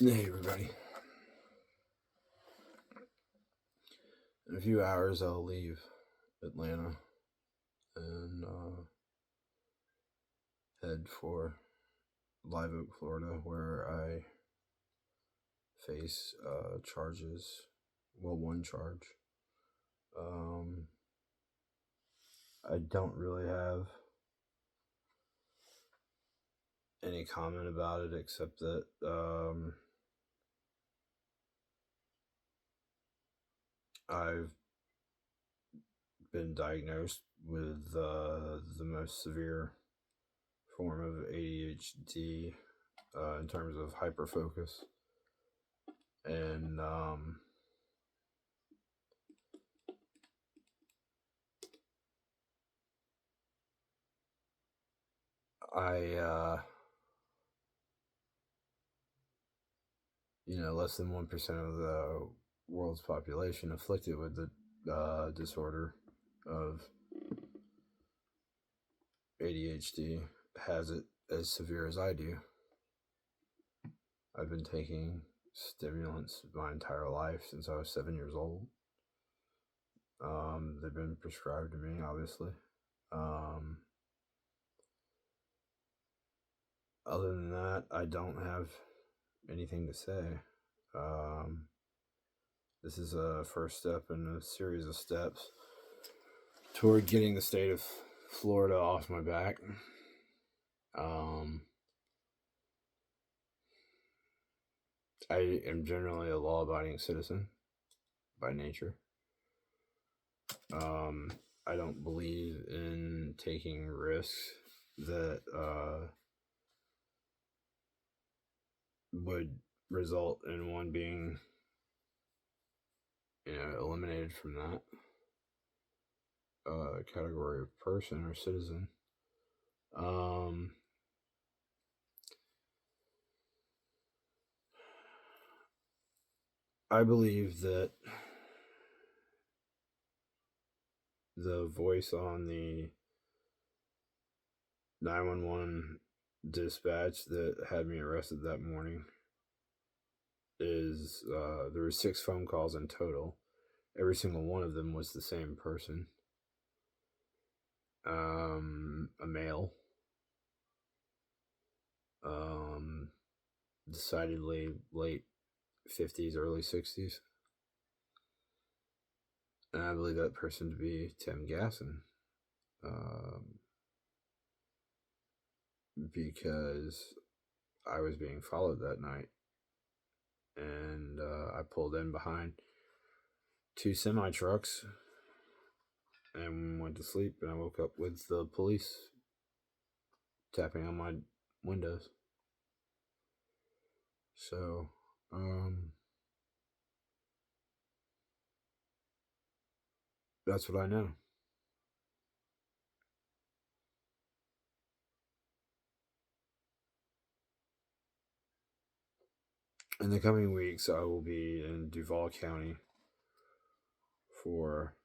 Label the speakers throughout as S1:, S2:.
S1: Hey everybody. In a few hours I'll leave Atlanta and head for Live Oak, Florida, where I face charges. Well, one charge. Um, I don't really have any comment about it except that I've been diagnosed with the most severe form of ADHD in terms of hyperfocus. And I, less than 1% of the world's population afflicted with the disorder of ADHD has it as severe as I do. I've been taking stimulants my entire life since I was 7 years old. They've been prescribed to me, obviously. Other than that, I don't have anything to say. This is a first step in a series of steps toward getting the state of Florida off my back. I am generally a law-abiding citizen by nature. I don't believe in taking risks that would result in one being, eliminated from that category of person or citizen. I believe that the voice on the 911 dispatch that had me arrested that morning is there were 6 phone calls in total. Every single one of them was the same person. A male. Decidedly late 50s, early 60s. And I believe that person to be Tim Gasson. Because I was being followed that night. And I pulled in behind 2 semi trucks and went to sleep. And I woke up with the police tapping on my windows. So, that's what I know. In the coming weeks, I will be in Duval County for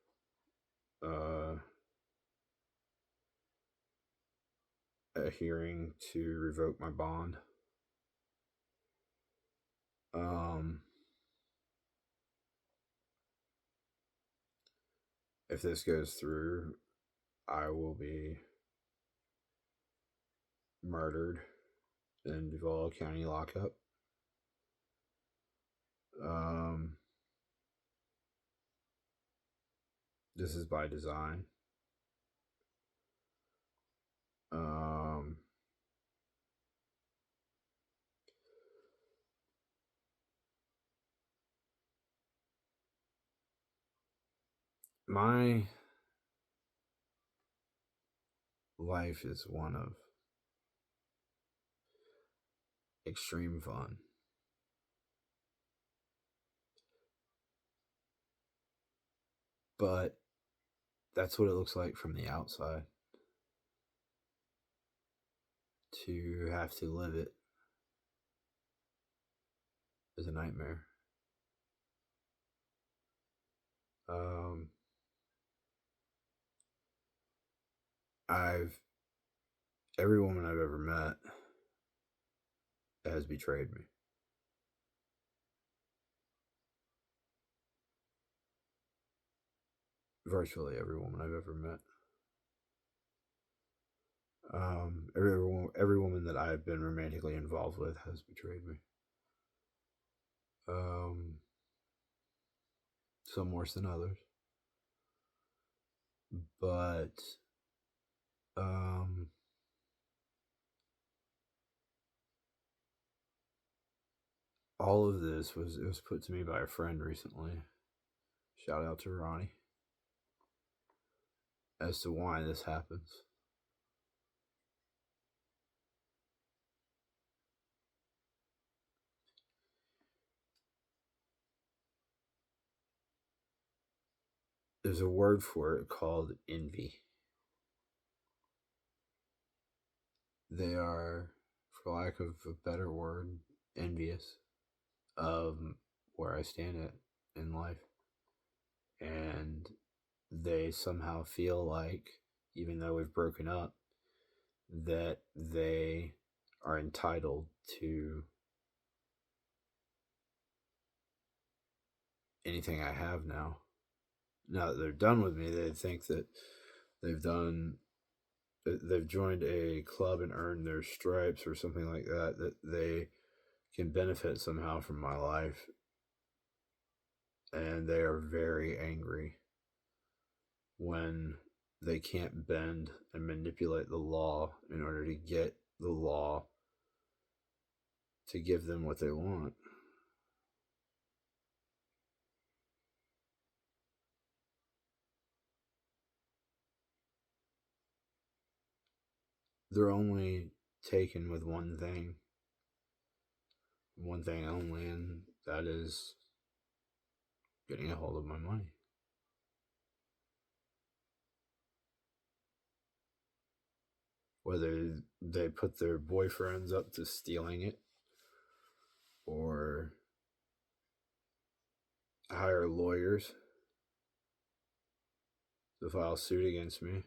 S1: a hearing to revoke my bond. If this goes through, I will be murdered in Duval County lockup. This is by design. My life is one of extreme fun. But that's what it looks like from the outside. To have to live it is a nightmare. Every woman I've ever met has betrayed me. virtually every woman I've ever met. Every woman that I've been romantically involved with has betrayed me. Um, some worse than others, but um, all of this was put to me by a friend recently. Shout out to Ronnie as to why this happens. There's a word for it called envy. They are, for lack of a better word, envious of where I stand at in life. And they somehow feel like, even though we've broken up, that they are entitled to anything I have now. Now that they're done with me, they think that they've done they've joined a club and earned their stripes or something like that, that they can benefit somehow from my life, and they are very angry when they can't bend and manipulate the law in order to get the law to give them what they want. They're only taken with one thing only, and that is getting a hold of my money. Whether they put their boyfriends up to stealing it or hire lawyers to file suit against me,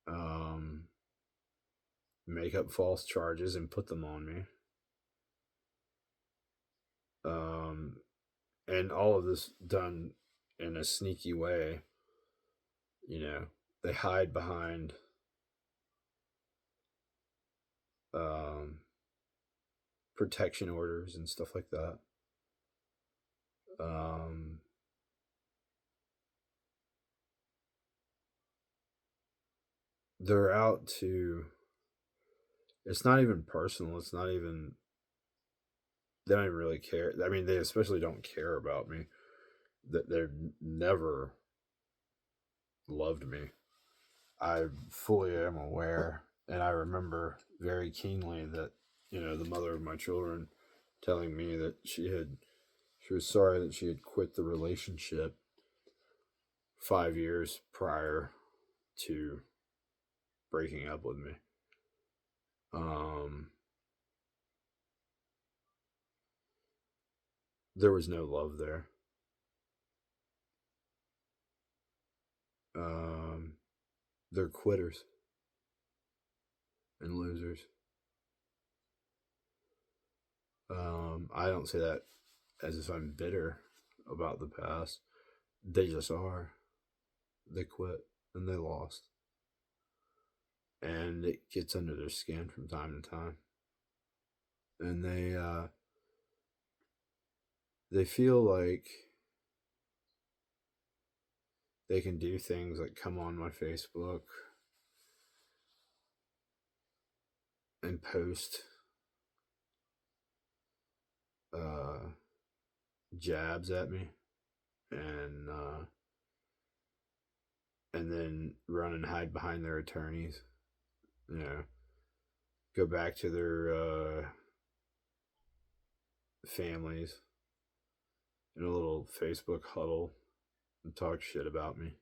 S1: um, make up false charges and put them on me. Um, and all of this done in a sneaky way. You know, they hide behind um, protection orders and stuff like that. Um, they're out to. It's not even personal. It's not even. They don't even really care. I mean, they especially don't care about me. That they've never loved me. I fully am aware, and I remember very keenly that the mother of my children telling me that she was sorry that she had quit the relationship 5 years prior to breaking up with me. Um, there was no love there. Um, they're quitters and losers. I don't say that as if I'm bitter about the past. They just are. They quit and they lost. And it gets under their skin from time to time. And they feel like they can do things like come on my Facebook and post uh, jabs at me, and then run and hide behind their attorneys. You know, go back to their families in a little Facebook huddle and talk shit about me.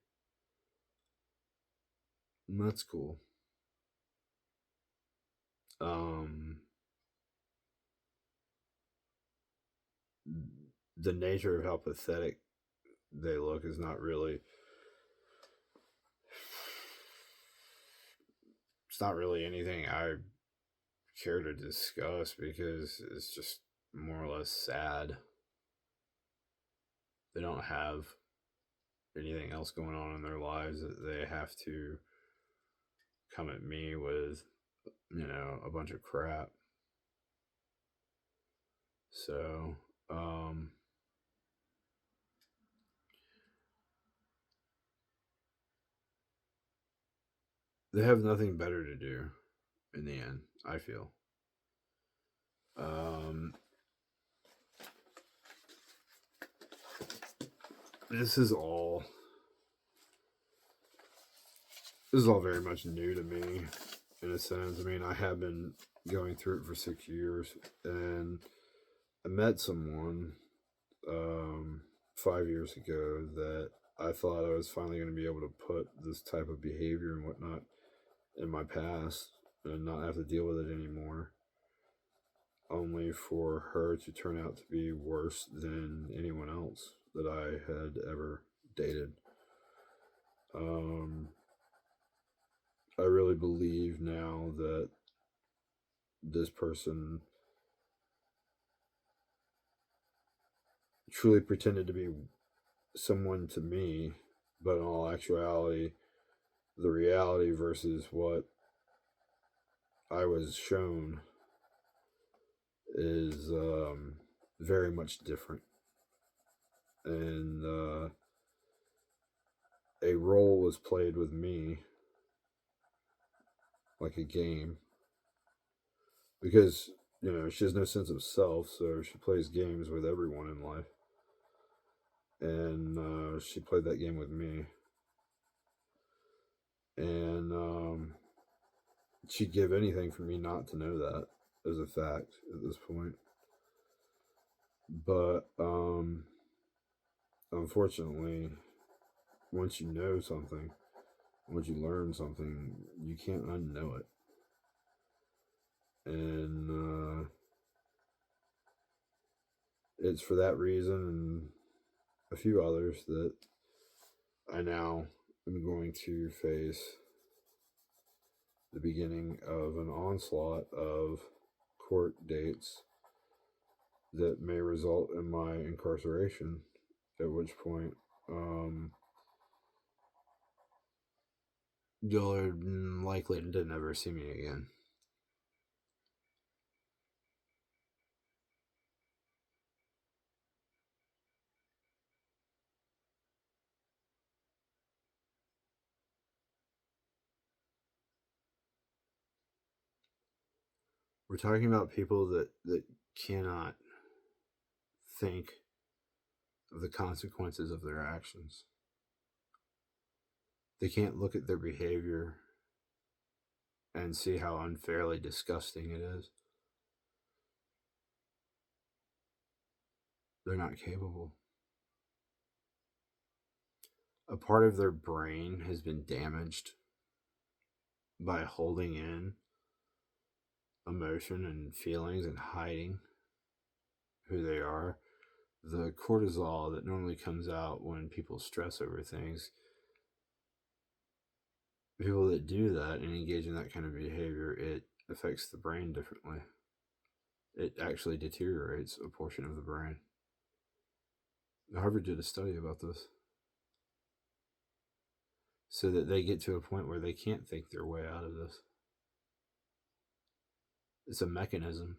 S1: And that's cool. Um, the nature of how pathetic they look is not really. It's not really anything I care to discuss because it's just more or less sad. They don't have anything else going on in their lives that they have to come at me with, a bunch of crap. So, they have nothing better to do in the end, I feel. Um, this is all very much new to me, in a sense. I mean, I have been going through it for 6 years, and I met someone 5 years ago that I thought I was finally going to be able to put this type of behavior and whatnot in my past and not have to deal with it anymore. Only for her to turn out to be worse than anyone else that I had ever dated. I really believe now that this person truly pretended to be someone to me, but in all actuality, the reality versus what I was shown is very much different. And a role was played with me like a game because, she has no sense of self, so she plays games with everyone in life. And she played that game with me. And she'd give anything for me not to know that as a fact at this point. But unfortunately, once you know something, once you learn something, you can't unknow it. And it's for that reason and a few others that I now am going to face the beginning of an onslaught of court dates that may result in my incarceration, at which point you're likely to never see me again. We're talking about people that cannot think of the consequences of their actions. They can't look at their behavior and see how unfairly disgusting it is. They're not capable. A part of their brain has been damaged by holding in emotion and feelings and hiding who they are. The cortisol that normally comes out when people stress over things, people that do that and engage in that kind of behavior, it affects the brain differently. It actually deteriorates a portion of the brain. Harvard did a study about this. So that they get to a point where they can't think their way out of this. It's a mechanism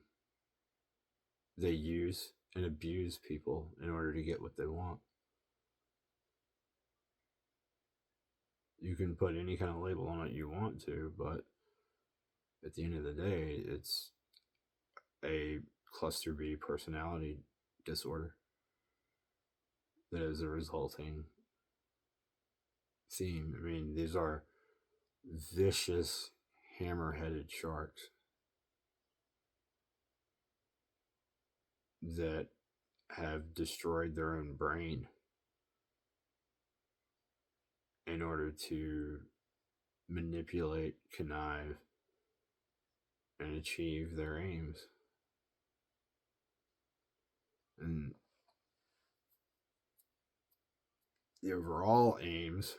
S1: they use and abuse people in order to get what they want. You can put any kind of label on it you want to, but at the end of the day, it's a cluster B personality disorder that is a resulting theme. I mean, these are vicious, hammer-headed sharks that have destroyed their own brain in order to manipulate, connive, and achieve their aims. And the overall aims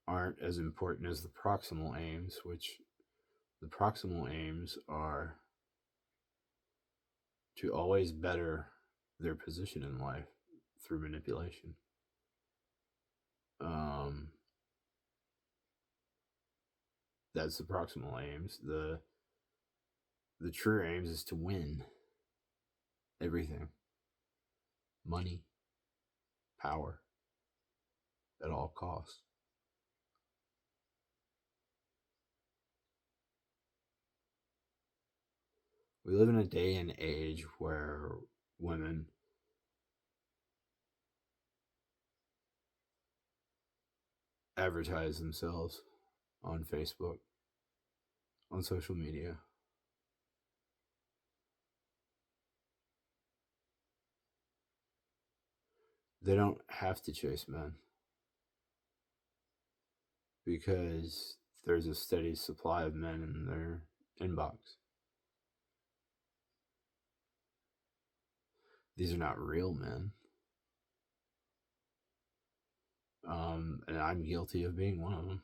S1: aren't as important as the proximal aims, which the proximal aims are to always better their position in life through manipulation. Um, that's the proximal aims. The true aims is to win everything, money, power, at all costs. We live in a day and age where women advertise themselves on Facebook, on social media. They don't have to chase men because there's a steady supply of men in their inbox. These are not real men. And I'm guilty of being one of them.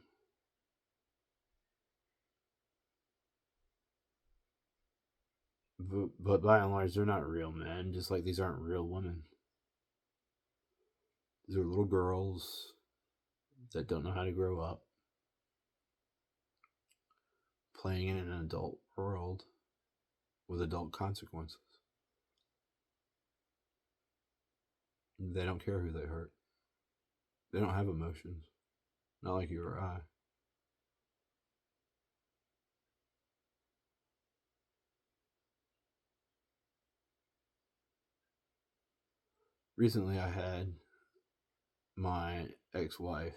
S1: But by and large, they're not real men, just like these aren't real women. These are little girls that don't know how to grow up, playing in an adult world with adult consequences. They don't care who they hurt. They don't have emotions, not like you or I. Recently, I had my ex wife,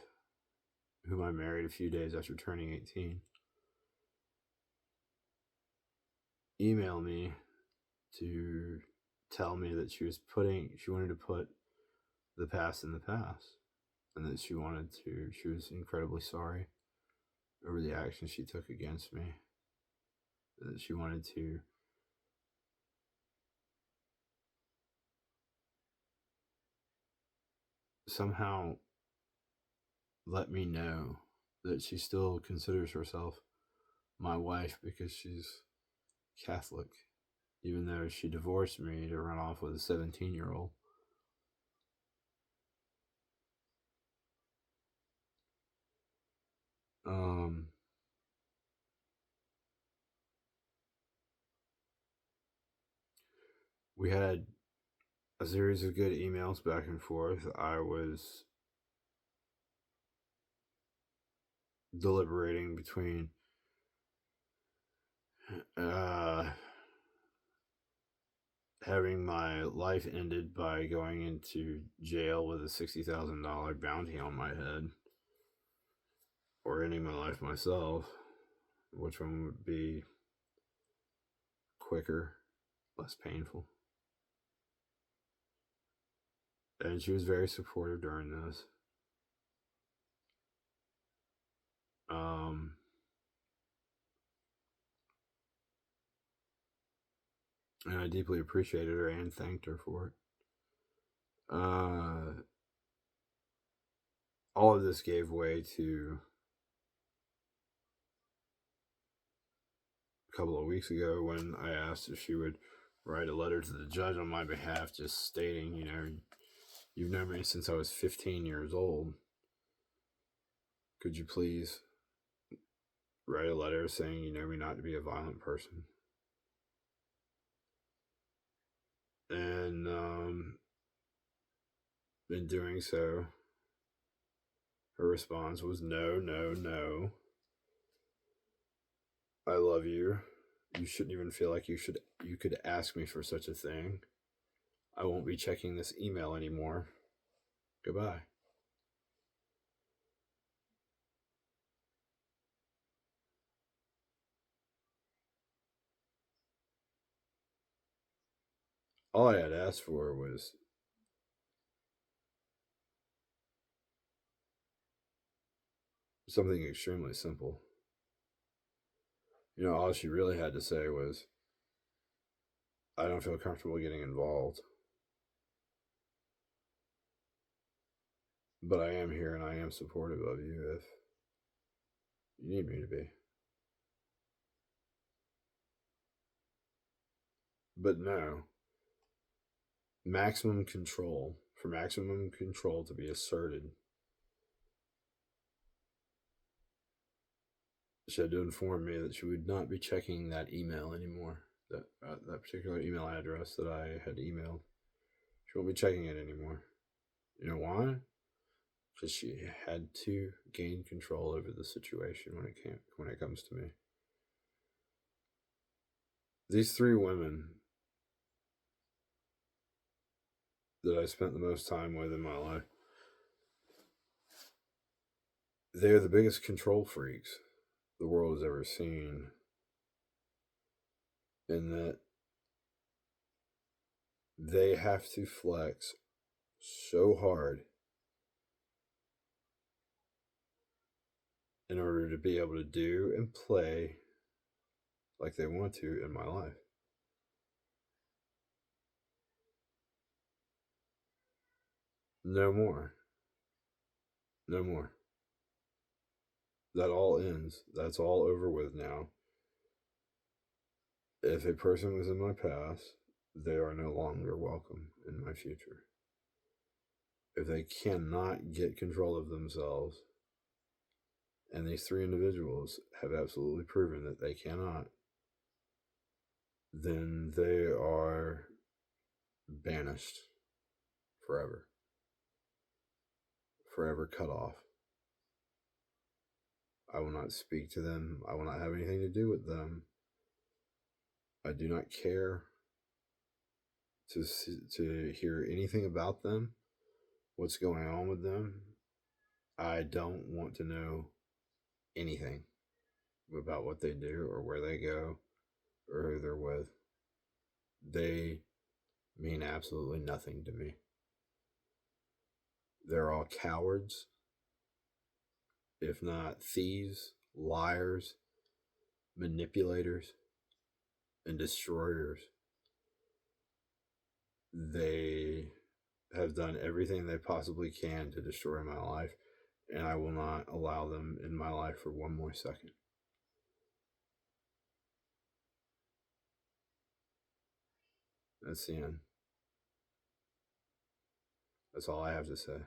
S1: whom I married a few days after turning 18, email me to tell me that she wanted to put the past in the past, and that she was incredibly sorry over the actions she took against me, that she wanted to somehow let me know that she still considers herself my wife because she's Catholic, even though she divorced me to run off with a 17-year-old. Um, we had a series of good emails back and forth. I was deliberating between uh, having my life ended by going into jail with a $60,000 bounty on my head, or ending my life myself. Which one would be quicker, less painful? And she was very supportive during this. Um, and I deeply appreciated her and thanked her for it. All of this gave way to a couple of weeks ago when I asked if she would write a letter to the judge on my behalf, just stating, you've known me since I was 15 years old. Could you please write a letter saying you know me not to be a violent person? And in doing so, her response was no, no, no. I love you. You shouldn't even feel like you could ask me for such a thing. I won't be checking this email anymore. Goodbye. All I had asked for was something extremely simple. All she really had to say was, I don't feel comfortable getting involved, but I am here and I am supportive of you if you need me to be. But no, maximum control, for maximum control to be asserted, She had to inform me that she would not be checking that email anymore. That particular email address that I had emailed. She won't be checking it anymore. You know why? Because she had to gain control over the situation when it comes to me. These three women that I spent the most time with in my life, they are the biggest control freaks the world has ever seen. In that they have to flex so hard in order to be able to do and play like they want to in my life. No more. No more. That all ends. That's all over with now. If a person was in my past, they are no longer welcome in my future. If they cannot get control of themselves, and these three individuals have absolutely proven that they cannot, then they are banished forever. Forever cut off. I will not speak to them. I will not have anything to do with them. I do not care to hear anything about them, what's going on with them. I don't want to know anything about what they do or where they go or who they're with. They mean absolutely nothing to me. They're all cowards, if not thieves, liars, manipulators, and destroyers. They have done everything they possibly can to destroy my life, and I will not allow them in my life for one more second. That's the end. That's all I have to say.